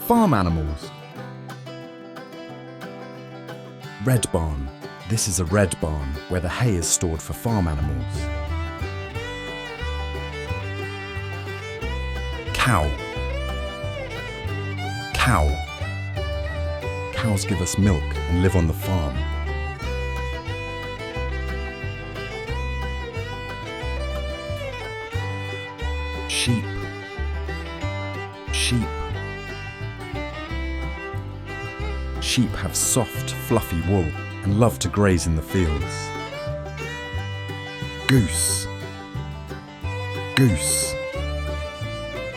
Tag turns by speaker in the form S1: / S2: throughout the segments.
S1: Farm animals. Red barn. This is a red barn where the hay is stored for farm animals. Cow. Cow. Cows give us milk and live on the farm. Sheep. Sheep. Sheep have soft, fluffy wool and love to graze in the fields. Goose. Goose.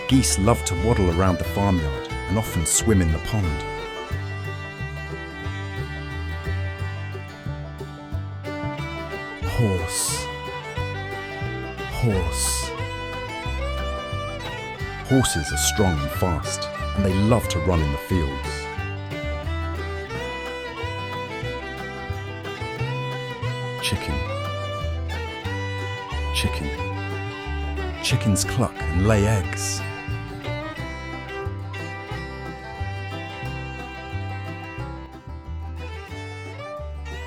S1: Geese love to waddle around the farmyard and often swim in the pond. Horse. Horse. Horses are strong and fast, and they love to run in the fields. Chicken. Chicken. Chickens cluck and lay eggs.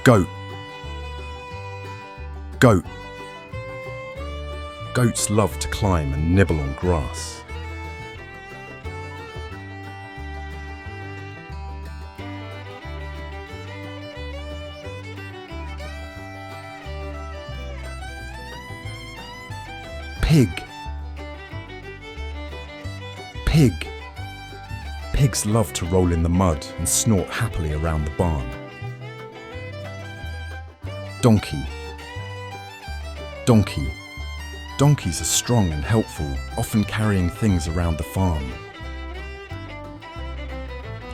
S1: Goat. Goat. Goats love to climb and nibble on grass. Pig. Pig. Pigs love to roll in the mud and snort happily around the barn. Donkey. Donkey. Donkeys are strong and helpful, often carrying things around the farm.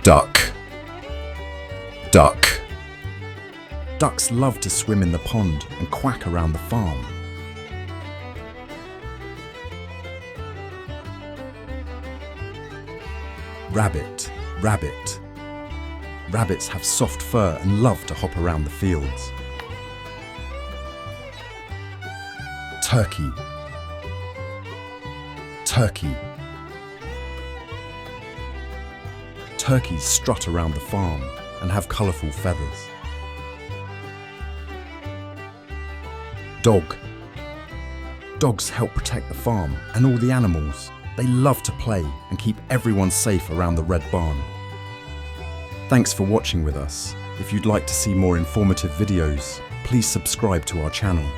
S1: Duck. Duck. Ducks love to swim in the pond and quack around the farm. Rabbit. Rabbit. Rabbits have soft fur and love to hop around the fields. Turkey. Turkey. Turkeys strut around the farm and have colourful feathers. Dog. Dogs help protect the farm and all the animals. They love to play and keep everyone safe around the red barn. Thanks for watching with us. If you'd like to see more informative videos, please subscribe to our channel.